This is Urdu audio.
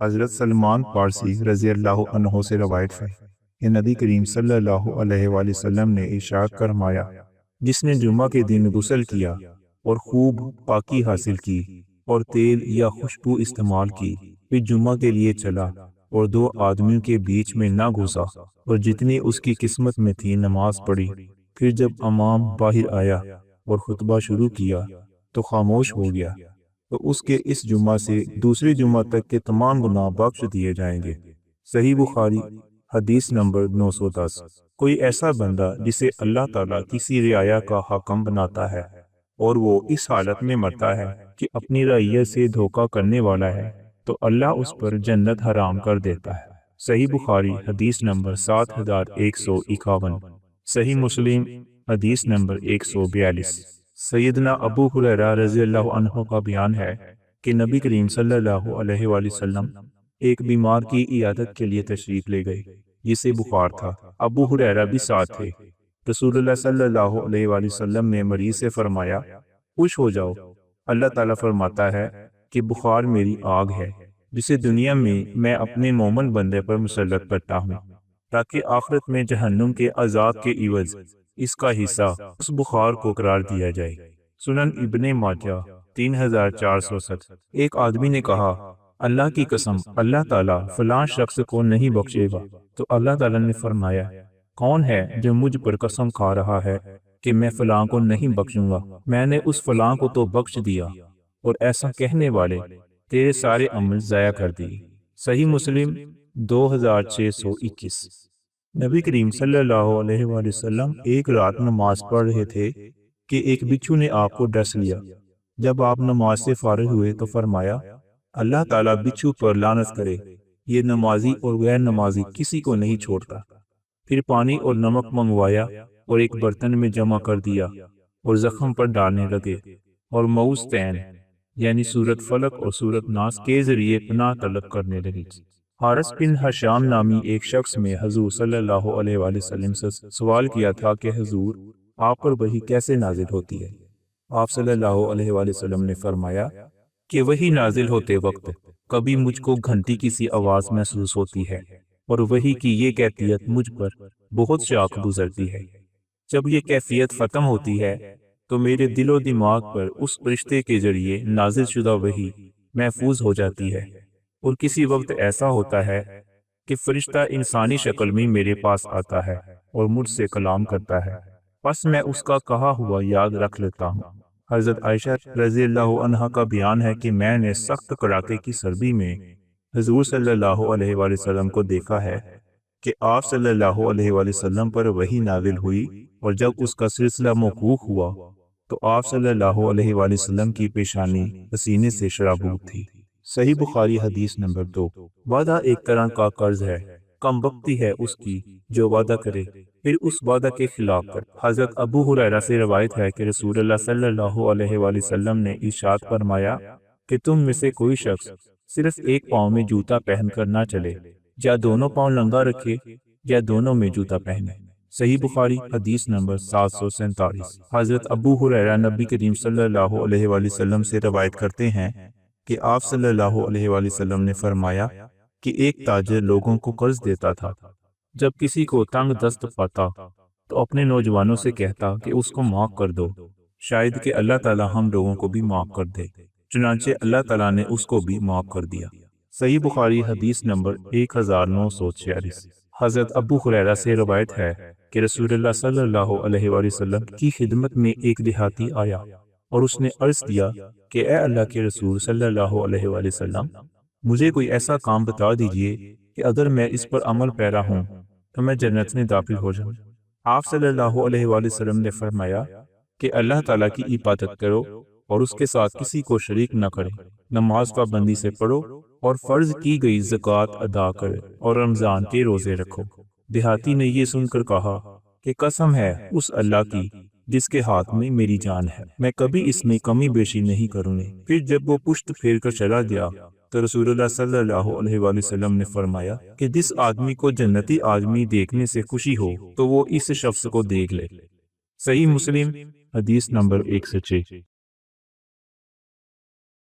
حضرت سلمان فارسی رضی اللہ عنہ سے روایت ہے کہ نبی کریم صلی اللہ علیہ وآلہ وسلم نے ارشاد فرمایا، جس نے جمعہ کے دن غسل کیا اور خوب پاکی حاصل کی اور تیل یا خوشبو استعمال کی، پھر جمعہ کے لیے چلا اور دو آدمیوں کے بیچ میں نہ گھسا اور جتنی اس کی قسمت میں تھی نماز پڑھی، پھر جب امام باہر آیا اور خطبہ شروع کیا تو خاموش ہو گیا، تو اس کے اس جمعہ سے دوسری جمعہ تک کے تمام گناہ بخش دیے جائیں گے۔ صحیح بخاری حدیث نمبر 910۔ کوئی ایسا بندہ جسے اللہ تعالیٰ کسی رعایا کا حاکم بناتا ہے اور وہ اس حالت میں مرتا ہے کہ اپنی رعیت سے دھوکہ کرنے والا ہے، تو اللہ اس پر جنت حرام کر دیتا ہے۔ صحیح بخاری حدیث نمبر 7151۔ صحیح مسلم حدیث نمبر 142۔ سیدنا ابو ہریرہ رضی اللہ عنہ کا بیان ہے کہ نبی کریم صلی اللہ علیہ وآلہ وسلم ایک بیمار کی عیادت کے لیے تشریف لے گئے جسے بخار تھا۔ ابو ہریرہ بھی ساتھ تھے۔ رسول اللہ صلی اللہ علیہ وآلہ وسلم نے مریض سے فرمایا، خوش ہو جاؤ، اللہ تعالیٰ فرماتا ہے کہ بخار میری آگ ہے جسے دنیا میں اپنے مومن بندے پر مسلط کرتا ہوں تاکہ آخرت میں جہنم کے عذاب کے عوض اس کا حصہ اس بخار کو قرار دیا جائے۔ سنن ابن ماجہ 3460۔ ایک آدمی نے کہا، اللہ کی قسم، اللہ تعالیٰ فلاں شخص کو نہیں بخشے گا، تو اللہ تعالیٰ نے فرمایا، کون ہے جو مجھ پر قسم کھا رہا ہے کہ میں فلاں کو نہیں بخشوں گا؟ میں نے اس فلاں کو تو بخش دیا، اور ایسا کہنے والے تیرے سارے عمل ضائع کر دیے۔ صحیح مسلم 2621۔ نبی کریم صلی اللہ علیہ وآلہ وسلم ایک رات نماز پڑھ رہے تھے کہ ایک بچھو نے آپ کو ڈس لیا۔ جب آپ نماز سے فارغ ہوئے تو فرمایا، اللہ تعالیٰ بچھو پر لعنت کرے، یہ نمازی اور غیر نمازی کسی کو نہیں چھوڑتا۔ پھر پانی اور نمک منگوایا اور ایک برتن میں جمع کر دیا اور زخم پر ڈالنے لگے، اور معوذتین یعنی سورت فلق اور سورت ناس کے ذریعے پناہ طلب کرنے لگی۔ حارث بن حشام نامی ایک شخص میں حضور صلی اللہ علیہ وآلہ وسلم سے سوال کیا تھا کہ حضور، آپ پر وحی کیسے نازل ہوتی ہے؟ آپ صلی اللہ علیہ وآلہ وسلم نے فرمایا کہ وحی نازل ہوتے وقت کبھی مجھ کو گھنٹی کی سی آواز محسوس ہوتی ہے، اور وحی کی یہ کیفیت مجھ پر بہت شاق گزرتی ہے۔ جب یہ کیفیت ختم ہوتی ہے تو میرے دل و دماغ پر اس فرشتے کے ذریعے نازل شدہ وحی محفوظ ہو جاتی ہے، اور کسی وقت ایسا ہوتا ہے کہ فرشتہ انسانی شکل میں میرے پاس آتا ہے اور مجھ سے کلام کرتا ہے، پس میں اس کا کہا ہوا یاد رکھ لیتا ہوں۔ حضرت عائشہ رضی اللہ عنہا کا بیان ہے کہ میں نے سخت کڑاکے کی سردی میں حضور صلی اللہ علیہ وآلہ وسلم کو دیکھا ہے کہ آپ صلی اللہ علیہ وآلہ وسلم پر وحی نازل ہوئی، اور جب اس کا سلسلہ موقوف ہوا تو آپ صلی اللہ علیہ وآلہ وسلم کی پیشانی پسینے سے شرابور تھی۔ صحیح بخاری حدیث نمبر 2۔ وعدہ ایک طرح کا قرض ہے، کم بختی ہے اس کی جو وعدہ کرے پھر اس وعدہ کے خلاف کر۔ حضرت ابو ہریرہ سے روایت ہے کہ رسول اللہ صلی اللہ علیہ وآلہ وسلم نے ارشاد فرمایا کہ تم میں سے کوئی شخص صرف ایک پاؤں میں جوتا پہن کر نہ چلے، یا دونوں پاؤں ننگا رکھے یا دونوں میں جوتا پہنے۔ صحیح بخاری حدیث نمبر 747۔ حضرت ابو ہریرہ نبی کریم صلی اللہ علیہ وآلہ وسلم سے روایت کرتے ہیں کہ آپ صلی اللہ علیہ وآلہ وسلم نے فرمایا کہ ایک تاجر لوگوں کو قرض دیتا تھا، جب کسی کو تنگ دست پاتا تو اپنے نوجوانوں سے کہتا کہ اس کو معاف کر دو، شاید کہ اللہ تعالیٰ ہم لوگوں کو بھی معاف کر دے، چنانچہ اللہ تعالیٰ نے اس کو بھی معاف کر دیا۔ صحیح بخاری حدیث نمبر 1946۔ حضرت ابو ہریرہ سے روایت ہے کہ رسول اللہ صلی اللہ علیہ وآلہ وسلم کی خدمت میں ایک دیہاتی آیا اور اس نے عرض کیا کہ اے اللہ کے رسول صلی اللہ علیہ وآلہ وسلم، مجھے کوئی ایسا کام بتا دیجئے کہ اگر میں اس پر عمل پیرا ہوں تو میں جنت میں داخل ہو جاؤں۔ آپ صلی اللہ علیہ وآلہ وسلم نے فرمایا کہ اللہ تعالیٰ کی عبادت کرو اور اس کے ساتھ کسی کو شریک نہ کرے، نماز پابندی سے پڑھو اور فرض کی گئی زکوٰۃ ادا کرے، اور رمضان کے روزے رکھو۔ دیہاتی نے یہ سن کر کہا کہ قسم ہے اس اللہ کی جس کے ہاتھ میں میری جان ہے، میں کبھی اس میں کمی بیشی نہیں کروں گی۔ پھر جب وہ پشت پھیر کر چلا گیا تو رسول اللہ صلی اللہ علیہ وآلہ وسلم نے فرمایا کہ جس آدمی کو جنتی آدمی دیکھنے سے خوشی ہو تو وہ اس شخص کو دیکھ لے۔ صحیح مسلم حدیث نمبر 106۔